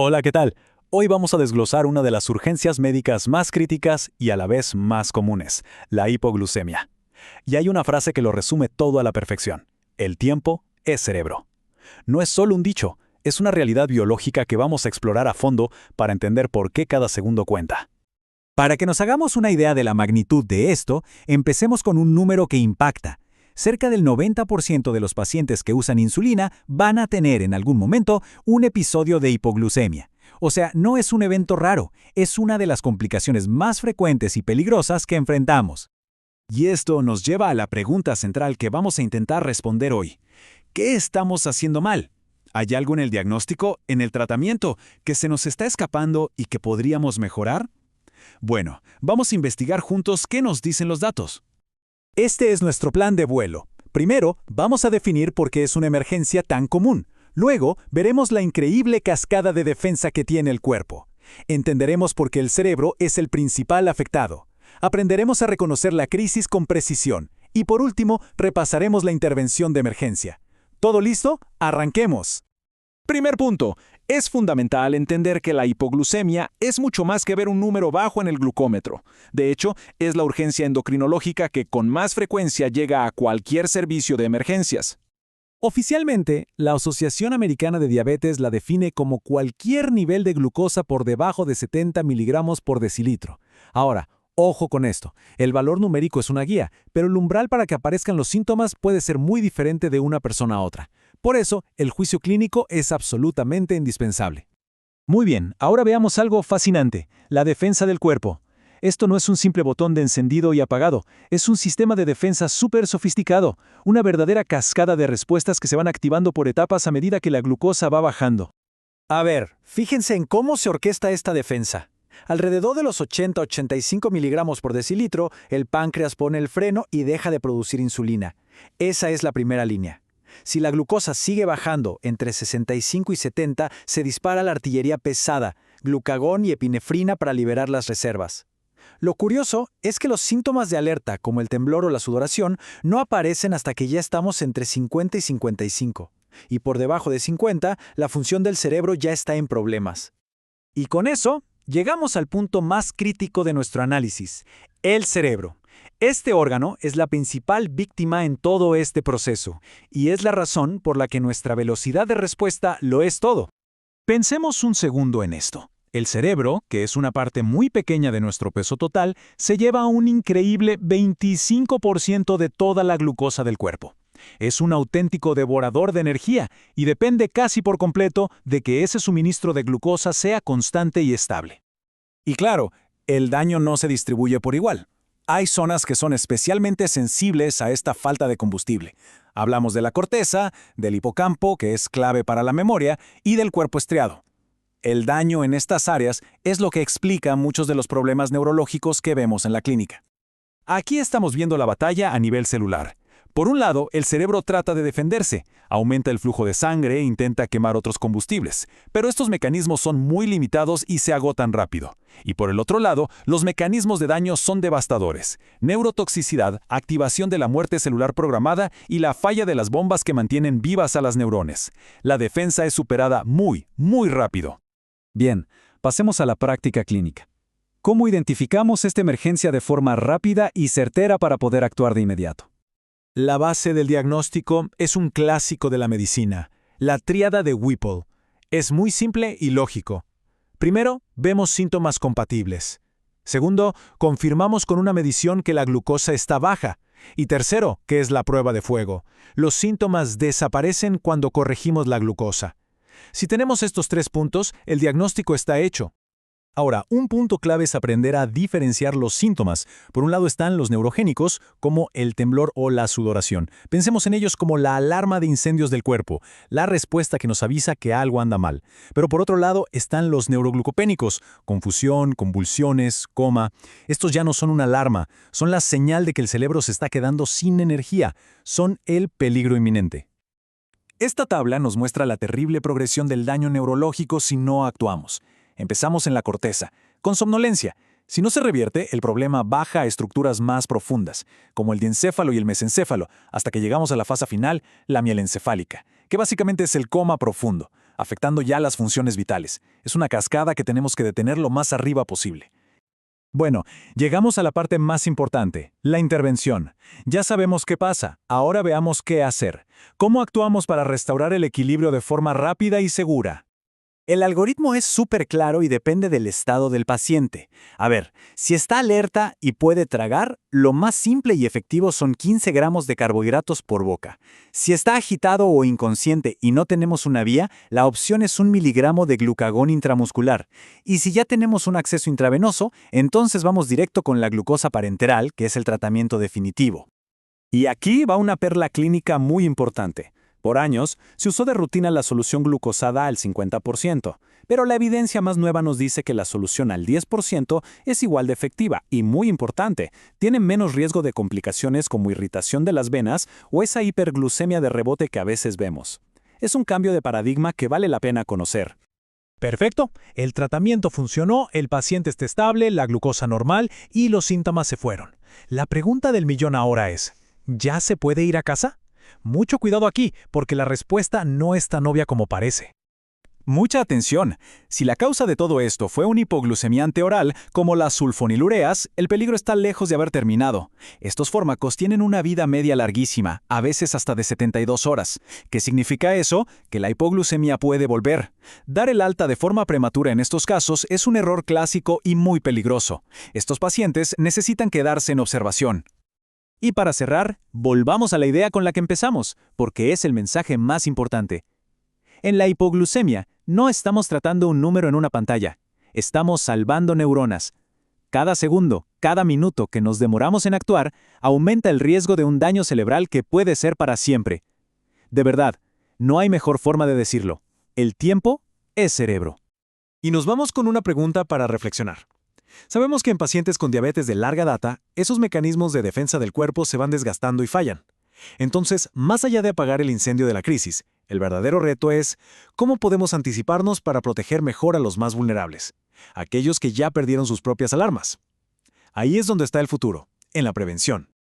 Hola, ¿qué tal? Hoy vamos a desglosar una de las urgencias médicas más críticas y a la vez más comunes, la hipoglucemia. Y hay una frase que lo resume todo a la perfección. El tiempo es cerebro. No es solo un dicho, es una realidad biológica que vamos a explorar a fondo para entender por qué cada segundo cuenta. Para que nos hagamos una idea de la magnitud de esto, empecemos con un número que impacta. Cerca del 90% de los pacientes que usan insulina van a tener en algún momento un episodio de hipoglucemia. O sea, no es un evento raro, es una de las complicaciones más frecuentes y peligrosas que enfrentamos. Y esto nos lleva a la pregunta central que vamos a intentar responder hoy. ¿Qué estamos haciendo mal? ¿Hay algo en el diagnóstico, en el tratamiento, que se nos está escapando y que podríamos mejorar? Bueno, vamos a investigar juntos qué nos dicen los datos. Este es nuestro plan de vuelo. Primero, vamos a definir por qué es una emergencia tan común. Luego, veremos la increíble cascada de defensa que tiene el cuerpo. Entenderemos por qué el cerebro es el principal afectado. Aprenderemos a reconocer la crisis con precisión. Y por último, repasaremos la intervención de emergencia. ¿Todo listo? ¡Arranquemos! Primer punto. Es fundamental entender que la hipoglucemia es mucho más que ver un número bajo en el glucómetro. De hecho, es la urgencia endocrinológica que con más frecuencia llega a cualquier servicio de emergencias. Oficialmente, la Asociación Americana de Diabetes la define como cualquier nivel de glucosa por debajo de 70 miligramos por decilitro. Ahora, ojo con esto, el valor numérico es una guía, pero el umbral para que aparezcan los síntomas puede ser muy diferente de una persona a otra. Por eso, el juicio clínico es absolutamente indispensable. Muy bien, ahora veamos algo fascinante, la defensa del cuerpo. Esto no es un simple botón de encendido y apagado, es un sistema de defensa súper sofisticado, una verdadera cascada de respuestas que se van activando por etapas a medida que la glucosa va bajando. A ver, fíjense en cómo se orquesta esta defensa. Alrededor de los 80-85 miligramos por decilitro, el páncreas pone el freno y deja de producir insulina. Esa es la primera línea. Si la glucosa sigue bajando entre 65 y 70, se dispara la artillería pesada, glucagón y epinefrina para liberar las reservas. Lo curioso es que los síntomas de alerta, como el temblor o la sudoración, no aparecen hasta que ya estamos entre 50 y 55. Y por debajo de 50, la función del cerebro ya está en problemas. Y con eso, llegamos al punto más crítico de nuestro análisis, el cerebro. Este órgano es la principal víctima en todo este proceso, y es la razón por la que nuestra velocidad de respuesta lo es todo. Pensemos un segundo en esto. El cerebro, que es una parte muy pequeña de nuestro peso total, se lleva un increíble 25% de toda la glucosa del cuerpo. Es un auténtico devorador de energía y depende casi por completo de que ese suministro de glucosa sea constante y estable. Y claro, el daño no se distribuye por igual. Hay zonas que son especialmente sensibles a esta falta de combustible. Hablamos de la corteza, del hipocampo, que es clave para la memoria, y del cuerpo estriado. El daño en estas áreas es lo que explica muchos de los problemas neurológicos que vemos en la clínica. Aquí estamos viendo la batalla a nivel celular. Por un lado, el cerebro trata de defenderse, aumenta el flujo de sangre e intenta quemar otros combustibles, pero estos mecanismos son muy limitados y se agotan rápido. Y por el otro lado, los mecanismos de daño son devastadores. Neurotoxicidad, activación de la muerte celular programada y la falla de las bombas que mantienen vivas a las neuronas. La defensa es superada muy rápido. Bien, pasemos a la práctica clínica. ¿Cómo identificamos esta emergencia de forma rápida y certera para poder actuar de inmediato? La base del diagnóstico es un clásico de la medicina, la tríada de Whipple. Es muy simple y lógico. Primero, vemos síntomas compatibles. Segundo, confirmamos con una medición que la glucosa está baja. Y tercero, que es la prueba de fuego. Los síntomas desaparecen cuando corregimos la glucosa. Si tenemos estos tres puntos, el diagnóstico está hecho. Ahora, un punto clave es aprender a diferenciar los síntomas. Por un lado están los neurogénicos, como el temblor o la sudoración. Pensemos en ellos como la alarma de incendios del cuerpo, la respuesta que nos avisa que algo anda mal. Pero por otro lado están los neuroglucopénicos, confusión, convulsiones, coma. Estos ya no son una alarma, son la señal de que el cerebro se está quedando sin energía, son el peligro inminente. Esta tabla nos muestra la terrible progresión del daño neurológico si no actuamos. Empezamos en la corteza, con somnolencia. Si no se revierte, el problema baja a estructuras más profundas, como el diencéfalo y el mesencéfalo, hasta que llegamos a la fase final, la mielencefálica, que básicamente es el coma profundo. afectando ya las funciones vitales. Es una cascada que tenemos que detener lo más arriba posible. Bueno, llegamos a la parte más importante, la intervención. Ya sabemos qué pasa, ahora veamos qué hacer. ¿Cómo actuamos para restaurar el equilibrio de forma rápida y segura? El algoritmo es súper claro y depende del estado del paciente. A ver, si está alerta y puede tragar, lo más simple y efectivo son 15 gramos de carbohidratos por boca. Si está agitado o inconsciente y no tenemos una vía, la opción es 1 miligramo de glucagón intramuscular. Y si ya tenemos un acceso intravenoso, entonces vamos directo con la glucosa parenteral, que es el tratamiento definitivo. Y aquí va una perla clínica muy importante. Por años, se usó de rutina la solución glucosada al 50%, pero la evidencia más nueva nos dice que la solución al 10% es igual de efectiva y muy importante, tiene menos riesgo de complicaciones como irritación de las venas o esa hiperglucemia de rebote que a veces vemos. Es un cambio de paradigma que vale la pena conocer. Perfecto, el tratamiento funcionó, el paciente está estable, la glucosa normal y los síntomas se fueron. La pregunta del millón ahora es, ¿ya se puede ir a casa? Mucho cuidado aquí, porque la respuesta no es tan obvia como parece. Mucha atención. Si la causa de todo esto fue un hipoglucemiante oral, como las sulfonilureas, el peligro está lejos de haber terminado. Estos fármacos tienen una vida media larguísima, a veces hasta de 72 horas. ¿Qué significa eso? Que la hipoglucemia puede volver. Dar el alta de forma prematura en estos casos es un error clásico y muy peligroso. Estos pacientes necesitan quedarse en observación. Y para cerrar, volvamos a la idea con la que empezamos, porque es el mensaje más importante. En la hipoglucemia, no estamos tratando un número en una pantalla, estamos salvando neuronas. Cada segundo, cada minuto que nos demoramos en actuar, aumenta el riesgo de un daño cerebral que puede ser para siempre. De verdad, no hay mejor forma de decirlo. El tiempo es cerebro. Y nos vamos con una pregunta para reflexionar. Sabemos que en pacientes con diabetes de larga data, esos mecanismos de defensa del cuerpo se van desgastando y fallan. Entonces, más allá de apagar el incendio de la crisis, el verdadero reto es cómo podemos anticiparnos para proteger mejor a los más vulnerables, aquellos que ya perdieron sus propias alarmas. Ahí es donde está el futuro, en la prevención.